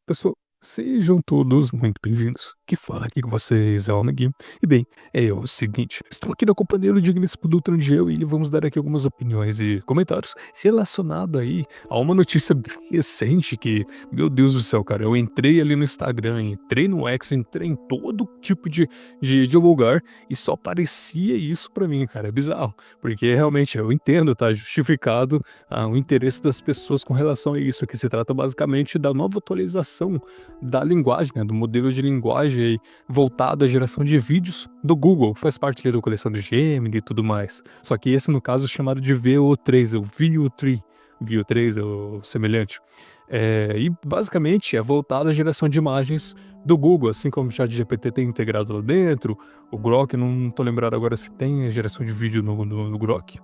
Pessoal, sejam todos muito bem-vindos. Que fala aqui com vocês é o Negui. E bem, é o seguinte, estou aqui na companhia do digníssimo Dutra Angel e vamos dar aqui algumas opiniões e comentários relacionado aí a uma notícia bem recente que, meu Deus do céu, cara, eu entrei ali no Instagram, entrei no X, entrei em todo tipo de lugar e só aparecia isso pra mim, cara, é bizarro. Porque realmente eu entendo, tá justificado o interesse das pessoas com relação a isso, que se trata basicamente da nova atualização da linguagem, né, do modelo de linguagem aí, voltado à geração de vídeos do Google, faz parte ali da coleção do Gemini e tudo mais. Só que esse, no caso, é chamado de VO3, é o VO3, VO3 é o semelhante. E basicamente é voltado à geração de imagens do Google, assim como o ChatGPT tem integrado lá dentro, o Grok, não tô lembrado agora se tem a geração de vídeo no Grok.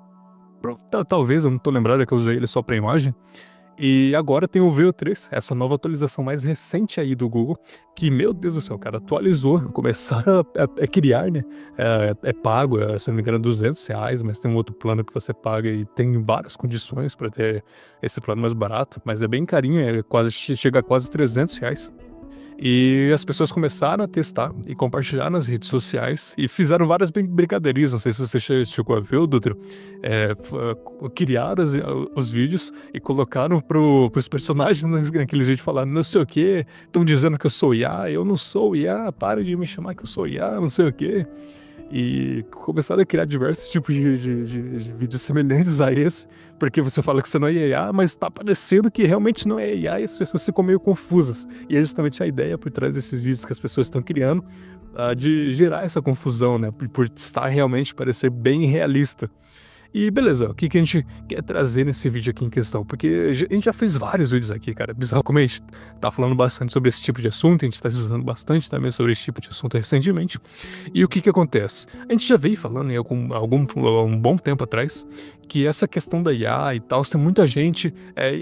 Talvez, eu não tô lembrado, é que eu usei ele só pra imagem. E agora tem o VO3, essa nova atualização mais recente aí do Google, que, meu Deus do céu, cara, atualizou, começaram a criar, né? É pago, se não me engano, R$ 200, mas tem um outro plano que você paga e tem várias condições para ter esse plano mais barato, mas é bem carinho, chega a quase R$ 300. E as pessoas começaram a testar e compartilhar nas redes sociais e fizeram várias brincadeirinhas. Não sei se você chegou a ver, o Dutra. Criaram os vídeos e colocaram pros personagens naqueles vídeos falando não sei o que, estão dizendo que eu sou IA, eu não sou IA, para de me chamar que eu sou IA, não sei o que. E começaram a criar diversos tipos de vídeos semelhantes a esse, porque você fala que você não é IA, mas tá parecendo que realmente não é IA e as pessoas ficam meio confusas. E é justamente a ideia por trás desses vídeos que as pessoas estão criando, de gerar essa confusão, né? Por estar realmente parecer bem realista. E beleza, o que a gente quer trazer nesse vídeo aqui em questão? Porque a gente já fez vários vídeos aqui, cara. Bizarro como a gente tá falando bastante sobre esse tipo de assunto, a gente tá estudando bastante também sobre esse tipo de assunto recentemente. E o que acontece? A gente já veio falando em um bom tempo atrás que essa questão da IA e tal, tem muita gente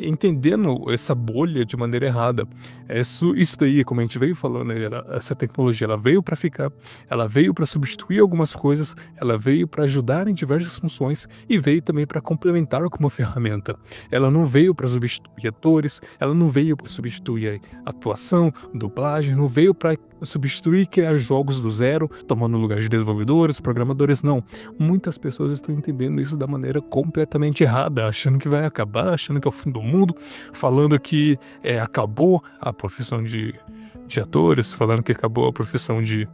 entendendo essa bolha de maneira errada. Isso daí, como a gente veio falando, essa tecnologia ela veio para ficar, ela veio para substituir algumas coisas, ela veio para ajudar em diversas funções e veio também para complementar como ferramenta. Ela não veio para substituir atores, ela não veio para substituir atuação, dublagem, não veio para substituir e criar jogos do zero, tomando o lugar de desenvolvedores, programadores, não. Muitas pessoas estão entendendo isso da maneira completamente errada, achando que vai acabar, achando que é o fim do mundo, falando que acabou a profissão de atores, falando que acabou a profissão de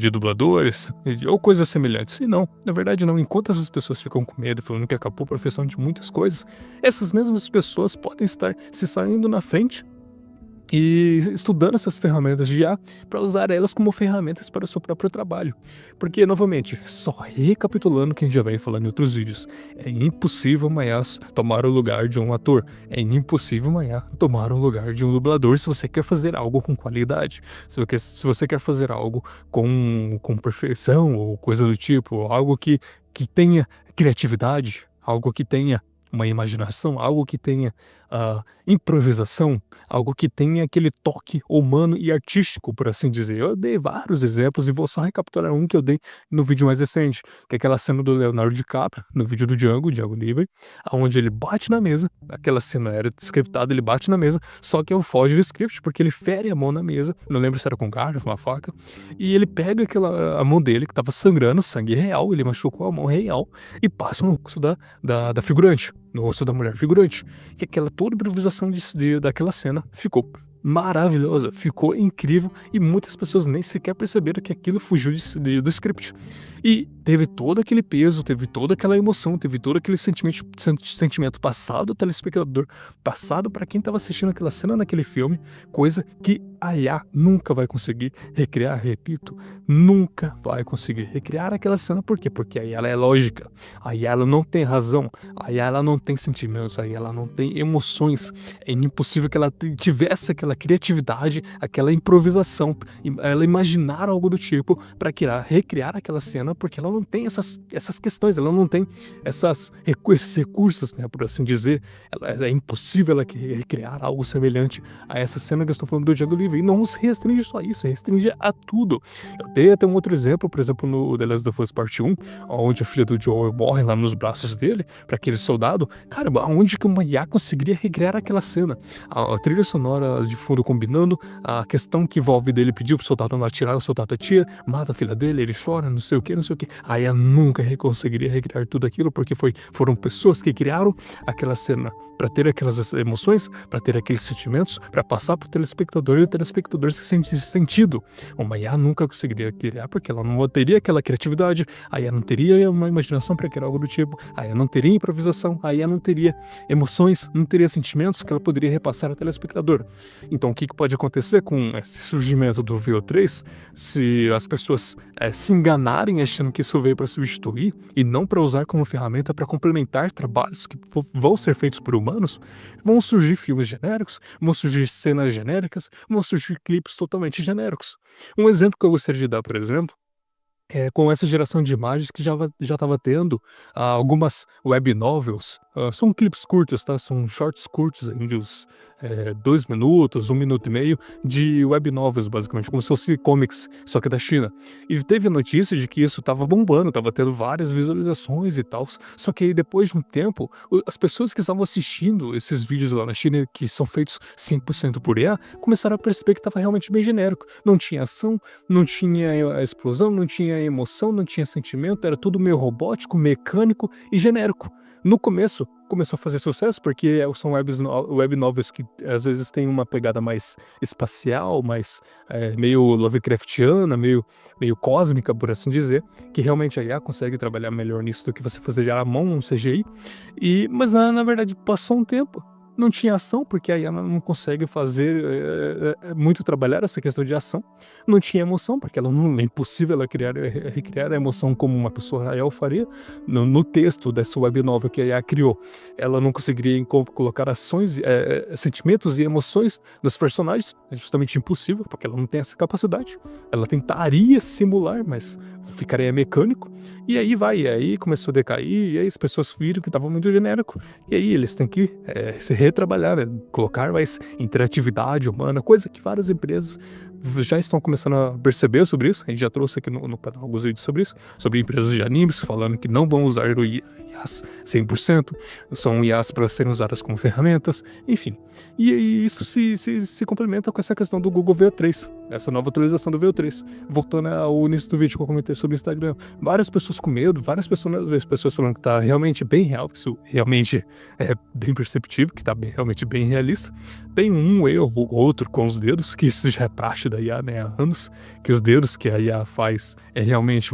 dubladores, ou coisas semelhantes. E não, na verdade não. Enquanto essas pessoas ficam com medo, falando que acabou a profissão de muitas coisas, essas mesmas pessoas podem estar se saindo na frente e estudando essas ferramentas de IA para usar elas como ferramentas para o seu próprio trabalho. Porque, novamente, só recapitulando o que a gente já vem falando em outros vídeos, é impossível uma IA tomar o lugar de um ator, é impossível uma IA tomar o lugar de um dublador se você quer fazer algo com qualidade, se você quer fazer algo com perfeição ou coisa do tipo, algo que tenha criatividade, algo que tenha uma imaginação, algo que tenha improvisação, algo que tenha aquele toque humano e artístico, por assim dizer. Eu dei vários exemplos e vou só recapitular um que eu dei no vídeo mais recente, que é aquela cena do Leonardo DiCaprio, no vídeo do Django Livre, onde ele bate na mesa, aquela cena era scriptada, ele bate na mesa, só que eu foge do script, porque ele fere a mão na mesa, não lembro se era com garfo, uma faca, e ele pega a mão dele, que tava sangrando, sangue real, ele machucou a mão real, e passa no rosto da figurante, no rosto da mulher figurante, que aquela toda improvisação daquela cena ficou maravilhosa, ficou incrível e muitas pessoas nem sequer perceberam que aquilo fugiu do script. E teve todo aquele peso, teve toda aquela emoção, teve todo aquele sentimento passado ao telespectador, passado para quem estava assistindo aquela cena naquele filme, coisa que a IA nunca vai conseguir recriar, repito, nunca vai conseguir recriar aquela cena. Por quê? Porque a IA ela é lógica, a IA ela não tem razão, a IA ela não tem sentimentos, a IA ela não tem emoções, é impossível que ela tivesse aquela criatividade, aquela improvisação, ela imaginar algo do tipo para recriar aquela cena, porque ela não tem essas questões, ela não tem esses recursos, né, por assim dizer. É impossível ela recriar algo semelhante a essa cena que eu estou falando do Django Livre, e não se restringe só a isso, restringe a tudo. Eu dei até um outro exemplo, por exemplo, no The Last of Us Part 1, onde a filha do Joel morre lá nos braços dele, para aquele soldado. Cara, aonde que uma IA conseguiria recriar aquela cena? A trilha sonora de fundo combinando, a questão que envolve dele pediu pro soldado não atirar, o soldado atira, mata a filha dele, ele chora, não sei o que, não sei o que. A IA nunca conseguiria recriar tudo aquilo, porque foram pessoas que criaram aquela cena para ter aquelas emoções, para ter aqueles sentimentos, para passar pro telespectador, e o telespectador se sente sentido. Uma IA nunca conseguiria criar, porque ela não teria aquela criatividade, a IA não teria uma imaginação para criar algo do tipo, a IA não teria improvisação, a IA não teria emoções, não teria sentimentos que ela poderia repassar ao telespectador. Então o que pode acontecer com esse surgimento do VO3, se as pessoas se enganarem achando que isso veio para substituir e não para usar como ferramenta para complementar trabalhos que vão ser feitos por humanos, vão surgir filmes genéricos, vão surgir cenas genéricas, vão surgir clipes totalmente genéricos. Um exemplo que eu gostaria de dar, por exemplo, com essa geração de imagens que já estava tendo algumas web novels, são clipes curtos, tá? São shorts curtos aí de uns 2 minutos, 1 minuto e meio de web novels, basicamente, como se fosse comics, só que da China. E teve a notícia de que isso estava bombando, estava tendo várias visualizações e tal, só que aí depois de um tempo, as pessoas que estavam assistindo esses vídeos lá na China, que são feitos 100% por IA, começaram a perceber que estava realmente bem genérico. Não tinha ação, não tinha explosão, não tinha emoção, não tinha sentimento, era tudo meio robótico, mecânico e genérico. No começo, começou a fazer sucesso porque são web novels que às vezes tem uma pegada mais espacial, mais meio Lovecraftiana, meio cósmica, por assim dizer, que realmente a IA consegue trabalhar melhor nisso do que você fazer à mão um CGI. Mas na verdade passou um tempo, não tinha ação, porque a IA não consegue fazer muito trabalhar essa questão de ação. Não tinha emoção, porque é impossível ela recriar a emoção como uma pessoa real faria. No texto dessa web novel que a IA criou, ela não conseguiria colocar ações, sentimentos e emoções dos personagens. É justamente impossível, porque ela não tem essa capacidade. Ela tentaria simular, mas ficaria mecânico. E aí começou a decair, e aí as pessoas viram que estava muito genérico. E aí eles têm que se retrabalhar, né? Colocar mais interatividade humana, coisa que várias empresas já estão começando a perceber sobre isso. A gente já trouxe aqui no canal alguns vídeos sobre isso, sobre empresas de animes falando que não vão usar o IAs 100%, são IAs para serem usadas como ferramentas, enfim. E isso se complementa com essa questão do Google VO3, essa nova atualização do VO3. Voltando ao início do vídeo que eu comentei sobre o Instagram, várias pessoas com medo, várias pessoas falando que tá realmente bem real, que isso realmente é bem perceptível, que tá realmente bem realista. Tem um erro ou outro com os dedos, que isso já é praxe da IA, né, há anos, que os dedos que a IA faz é realmente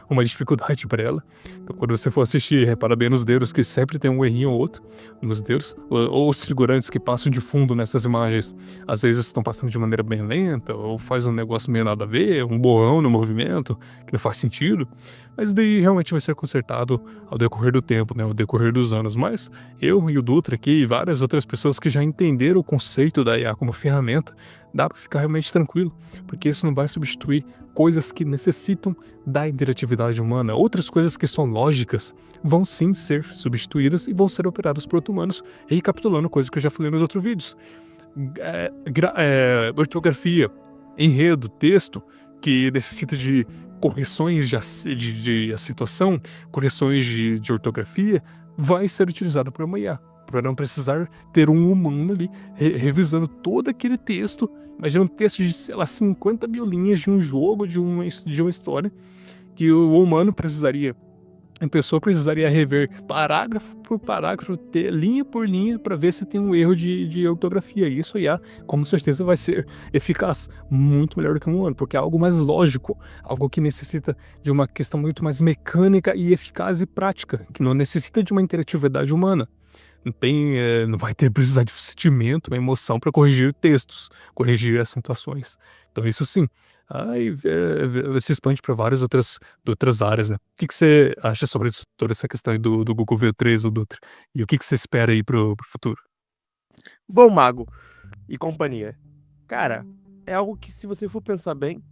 uma dificuldade para ela. Então quando você for assistir, repara bem nos dedos, que sempre tem um errinho ou outro nos dedos, ou os figurantes que passam de fundo nessas imagens, às vezes estão passando de maneira bem lenta, ou faz um negócio meio nada a ver, um borrão no movimento, que não faz sentido, mas daí realmente vai ser consertado ao decorrer do tempo, né, ao decorrer dos anos. Mas eu e o Dutra aqui e várias outras pessoas que já entenderam o conceito da IA como ferramenta, dá para ficar realmente tranquilo, porque isso não vai substituir coisas que necessitam da interatividade humana. Outras coisas que são lógicas vão sim ser substituídas e vão ser operadas por outros humanos, recapitulando coisas que eu já falei nos outros vídeos. Ortografia, enredo, texto, que necessita de correções de acentuação, correções de ortografia, vai ser utilizado por uma IA, para não precisar ter um humano ali revisando todo aquele texto. Imagina um texto de, sei lá, 50 mil linhas de um jogo, de uma história, que o humano precisaria, a pessoa precisaria rever parágrafo por parágrafo, linha por linha, para ver se tem um erro de ortografia. E isso IA, com certeza, vai ser eficaz, muito melhor do que um humano, porque é algo mais lógico, algo que necessita de uma questão muito mais mecânica e eficaz e prática, que não necessita de uma interatividade humana. Não vai precisar de sentimento, uma emoção para corrigir textos, corrigir acentuações. Então isso sim, se expande para várias outras áreas, né? O que você acha sobre toda essa questão aí do Google V3 ou Dutra? E o que você espera aí pro futuro? Bom, Mago e companhia, cara, é algo que, se você for pensar bem,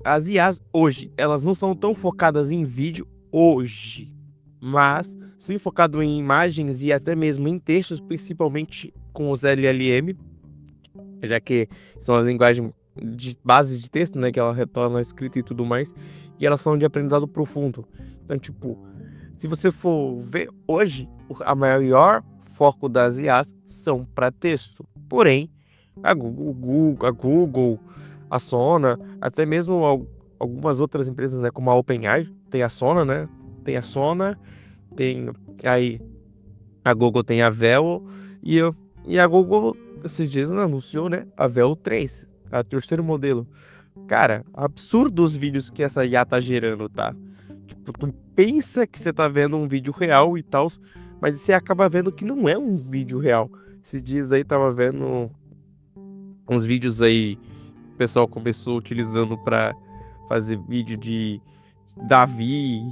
as IAs hoje, elas não são tão focadas em vídeo hoje, mas sim focado em imagens e até mesmo em textos, principalmente com os LLM, já que são a linguagem de base de texto, né, que ela retorna a escrita e tudo mais, e elas são de aprendizado profundo. Então, tipo, se você for ver hoje, a maior foco das IAs são para texto. Porém, a Google, a Sona, até mesmo algumas outras empresas, né, como a OpenAI, tem a Sona, né? Tem a Sona, tem aí a Google tem a Veo e a Google esses dias anunciou, né, a Veo 3, a terceiro modelo. Cara, absurdo os vídeos que essa IA tá gerando, tá? Tipo, tu pensa que você tá vendo um vídeo real e tal, mas você acaba vendo que não é um vídeo real. Esses dias aí tava vendo uns vídeos aí, o pessoal começou utilizando pra fazer vídeo de Davi,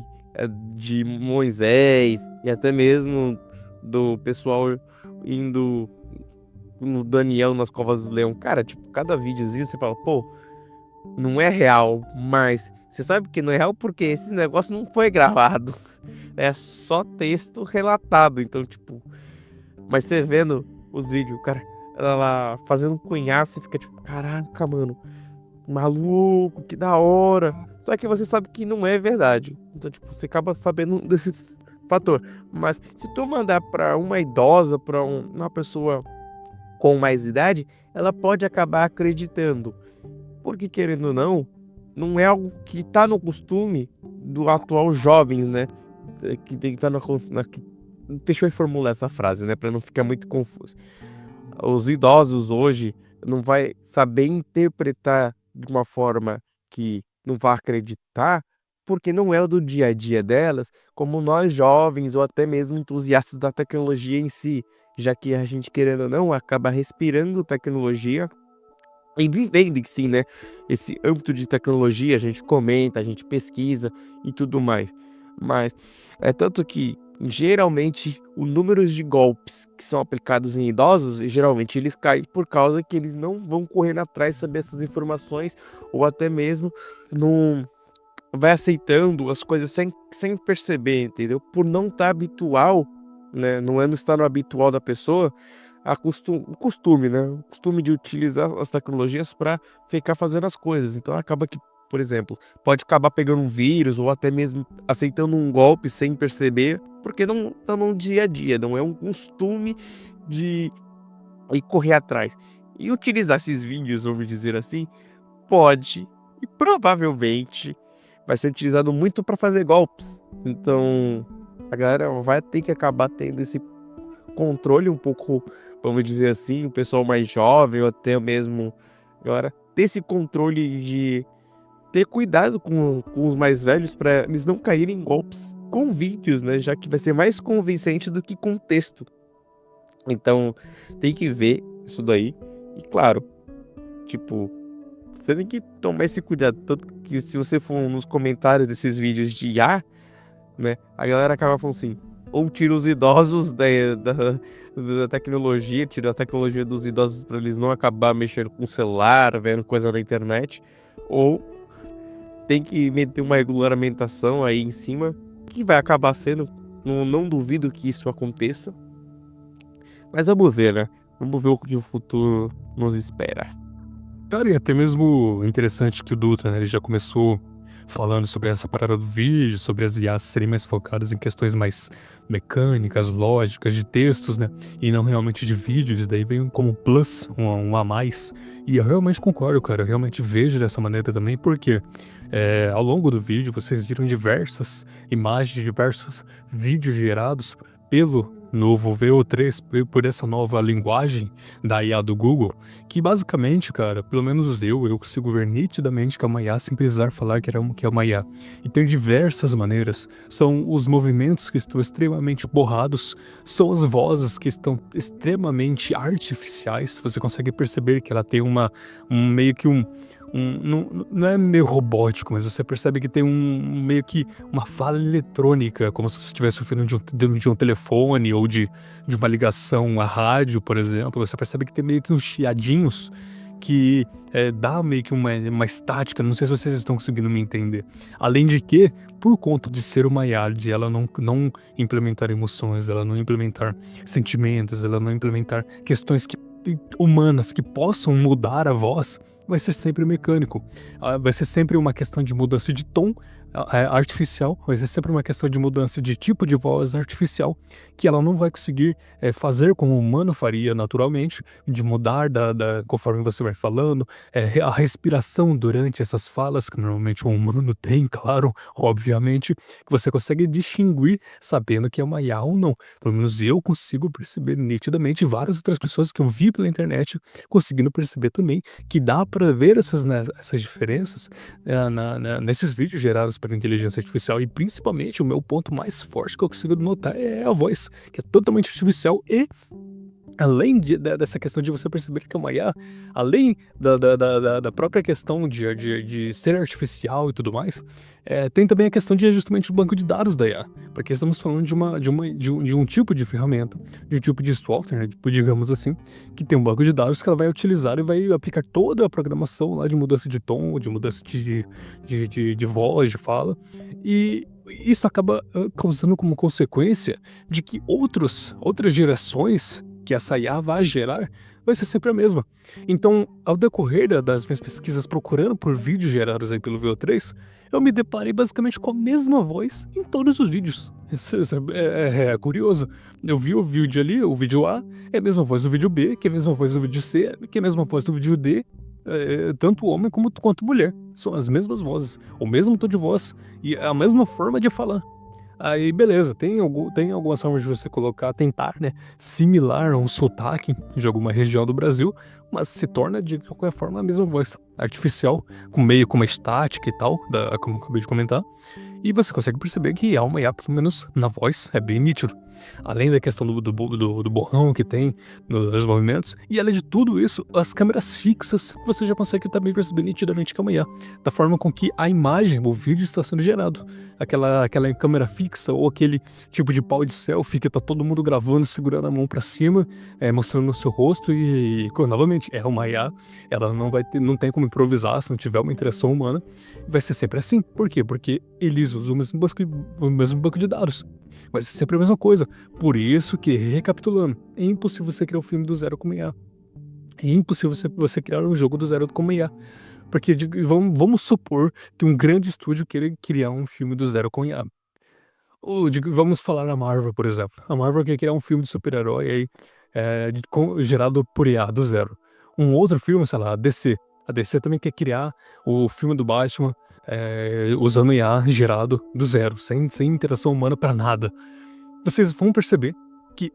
de Moisés e até mesmo do pessoal indo no Daniel nas Covas do Leão. Cara, tipo, cada videozinho você fala, pô, não é real, mas você sabe que não é real porque esse negócio não foi gravado. É só texto relatado. Então, tipo, mas você vendo os vídeos, cara, ela lá fazendo um cunhado, você fica tipo, caraca, mano, maluco, que da hora. Só que você sabe que não é verdade. Então, tipo, você acaba sabendo desses fator. Mas se tu mandar pra uma idosa, pra uma pessoa com mais idade, ela pode acabar acreditando. Porque, querendo ou não, não é algo que tá no costume do atual jovens, né? Que tem que estar deixa eu reformular essa frase, né? Pra não ficar muito confuso. Os idosos hoje não vai saber interpretar de uma forma que não vai acreditar, porque não é o do dia a dia delas, como nós jovens ou até mesmo entusiastas da tecnologia em si, já que a gente, querendo ou não, acaba respirando tecnologia e vivendo em si, né? Esse âmbito de tecnologia, a gente comenta, a gente pesquisa e tudo mais. Mas é tanto que geralmente o número de golpes que são aplicados em idosos, geralmente eles caem por causa que eles não vão correndo atrás de saber essas informações ou até mesmo não vai aceitando as coisas sem perceber, entendeu? Por não estar habitual, né? Não estar no habitual da pessoa, o costume, né? O costume de utilizar as tecnologias para ficar fazendo as coisas. Então acaba que, por exemplo, pode acabar pegando um vírus ou até mesmo aceitando um golpe sem perceber, porque não tá no dia a dia, não é um costume de ir correr atrás. E utilizar esses vídeos, vamos dizer assim, pode e provavelmente vai ser utilizado muito para fazer golpes. Então, a galera vai ter que acabar tendo esse controle um pouco, vamos dizer assim, o pessoal mais jovem ou até mesmo agora ter esse controle de ter cuidado com os mais velhos para eles não caírem em golpes com vídeos, né? Já que vai ser mais convincente do que com texto. Então, tem que ver isso daí. E claro, tipo, você tem que tomar esse cuidado. Tanto que se você for nos comentários desses vídeos de IA, né? A galera acaba falando assim, ou tira os idosos da tecnologia, tira a tecnologia dos idosos para eles não acabar mexendo com o celular, vendo coisa na internet, ou tem que meter uma regulamentação aí em cima, que vai acabar sendo, não duvido que isso aconteça, mas vamos ver, né? Vamos ver o que o futuro nos espera. Cara, e até mesmo interessante que o Dutra, né, ele já começou falando sobre essa parada do vídeo, sobre as IAs serem mais focadas em questões mais mecânicas, lógicas, de textos, né, e não realmente de vídeos, daí vem como plus, um a mais, e eu realmente concordo, cara, eu realmente vejo dessa maneira também, porque ao longo do vídeo vocês viram diversas imagens, diversos vídeos gerados pelo novo VO3, por essa nova linguagem da IA do Google, que basicamente, cara, pelo menos eu consigo ver nitidamente que é uma IA sem precisar falar que é uma IA. E tem diversas maneiras, são os movimentos que estão extremamente borrados, são as vozes que estão extremamente artificiais, você consegue perceber que ela tem meio que não é meio robótico, mas você percebe que tem meio que uma fala eletrônica, como se você estivesse ouvindo de um telefone ou de uma ligação à rádio, por exemplo. Você percebe que tem meio que uns chiadinhos que dá meio que uma estática, não sei se vocês estão conseguindo me entender. Além de que, por conta de ser uma IA, de ela não implementar emoções, ela não implementar sentimentos, ela não implementar questões humanas que possam mudar a voz, vai ser sempre mecânico. Vai ser sempre uma questão de mudança de tom, artificial, vai ser sempre uma questão de mudança de tipo de voz artificial, que ela não vai conseguir fazer como o humano faria naturalmente, de mudar conforme você vai falando, a respiração durante essas falas, que normalmente o humano tem, claro, obviamente, que você consegue distinguir sabendo que é uma IA ou não. Pelo menos eu consigo perceber nitidamente, várias outras pessoas que eu vi pela internet conseguindo perceber também, que dá para ver essas diferenças nesses vídeos gerados pela inteligência artificial, e principalmente o meu ponto mais forte que eu consigo notar é a voz, que é totalmente artificial. E além dessa questão de você perceber que é uma IA, além da própria questão de ser artificial e tudo mais, tem também a questão de justamente o banco de dados da IA, porque estamos falando de um tipo de ferramenta, de um tipo de software, né, tipo, digamos assim, que tem um banco de dados que ela vai utilizar e vai aplicar toda a programação lá de mudança de tom, de mudança de voz, de fala, e isso acaba causando como consequência de que outras gerações que essa IA vai gerar vai ser sempre a mesma. Então, ao decorrer das minhas pesquisas procurando por vídeos gerados aí pelo VO3, eu me deparei basicamente com a mesma voz em todos os vídeos. Isso é curioso. Eu vi o vídeo ali, o vídeo A, é a mesma voz do vídeo B, que é a mesma voz do vídeo C, que é a mesma voz do vídeo D, tanto homem quanto mulher. São as mesmas vozes, o mesmo tom de voz e a mesma forma de falar. Aí beleza, tem algumas formas de você tentar, né, similar a um sotaque de alguma região do Brasil, mas se torna de qualquer forma a mesma voz artificial, com uma estática e tal, como eu acabei de comentar, e você consegue perceber que há uma IA, pelo menos na voz, é bem nítido. Além da questão do borrão que tem nos movimentos, e além de tudo isso, as câmeras fixas, você já consegue também perceber nitidamente que é uma IA, da forma com que a imagem, o vídeo está sendo gerado. Aquela câmera fixa ou aquele tipo de pau de selfie que tá todo mundo gravando, segurando a mão pra cima, mostrando o seu rosto e novamente, é uma IA, ela não tem como improvisar se não tiver uma interação humana, vai ser sempre assim. Por quê? Porque eles usam o mesmo banco de dados. Vai ser sempre a mesma coisa. Por isso que, recapitulando, é impossível você criar um filme do zero com IA. É impossível você criar um jogo do zero com IA. Porque vamos supor que um grande estúdio queira criar um filme do zero com IA. Vamos falar da Marvel, por exemplo. A Marvel quer criar um filme de super-herói aí, gerado por IA do zero. Um outro filme, sei lá, a DC. A DC também quer criar o filme do Batman usando IA gerado do zero, sem interação humana pra nada. Vocês vão perceber que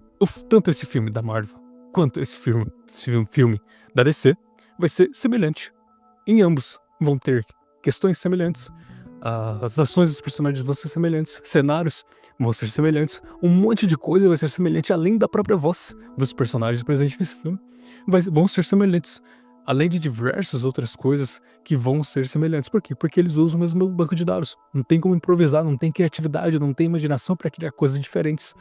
tanto esse filme da Marvel quanto esse filme da DC vai ser semelhante. Em ambos vão ter questões semelhantes, as ações dos personagens vão ser semelhantes, cenários vão ser semelhantes, um monte de coisa vai ser semelhante, além da própria voz dos personagens presentes nesse filme, vão ser semelhantes. Além de diversas outras coisas que vão ser semelhantes. Por quê? Porque eles usam o mesmo banco de dados. Não tem como improvisar, não tem criatividade, não tem imaginação para criar coisas diferentes.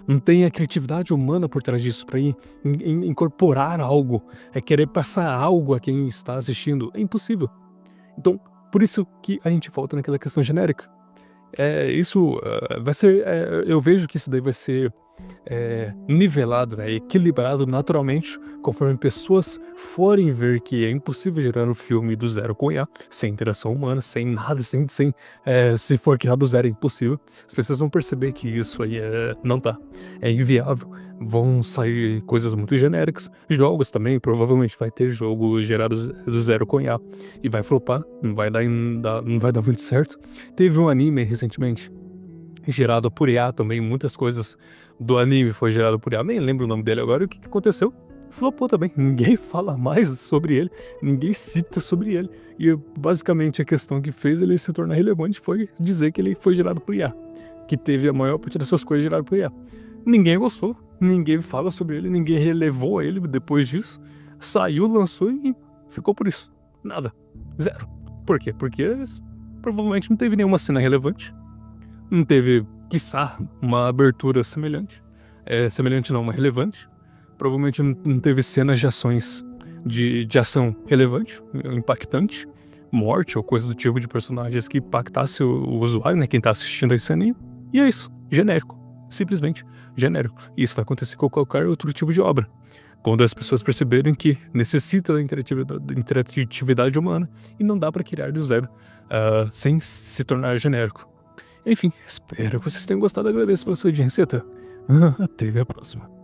Não tem a criatividade humana por trás disso, para incorporar algo, querer passar algo a quem está assistindo. É impossível. Então, por isso que a gente volta naquela questão genérica. Isso vai ser. Eu vejo que isso daí vai ser nivelado, né, equilibrado naturalmente, conforme pessoas forem ver que é impossível gerar um filme do zero com IA, sem interação humana, sem nada, se for criado do zero é impossível. As pessoas vão perceber que isso aí não é inviável. Vão sair coisas muito genéricas. Jogos também, provavelmente vai ter jogo gerado do zero com IA e vai flopar, não vai dar muito certo. Teve um anime recentemente gerado por IA também, muitas coisas do anime foi gerado por IA, nem lembro o nome dele agora, e o que aconteceu? Flopou também, ninguém fala mais sobre ele, ninguém cita sobre ele, e basicamente a questão que fez ele se tornar relevante foi dizer que ele foi gerado por IA, que teve a maior parte dessas coisas geradas por IA. Ninguém gostou, ninguém fala sobre ele, ninguém relevou ele depois disso, saiu, lançou e ficou por isso, nada, zero. Por quê? Porque provavelmente não teve nenhuma cena relevante, não teve, quiçá, uma abertura semelhante. Semelhante não, uma relevante. Provavelmente não teve cenas de ações de ação relevante, impactante, morte ou coisa do tipo de personagens que impactasse o usuário, né, quem tá assistindo a cena. E é isso, genérico. Simplesmente genérico. E isso vai acontecer com qualquer outro tipo de obra. quando as pessoas perceberem que necessita da interatividade humana e não dá para criar do zero sem se tornar genérico. Enfim, espero que vocês tenham gostado. Agradeço pela sua audiência. Até a próxima.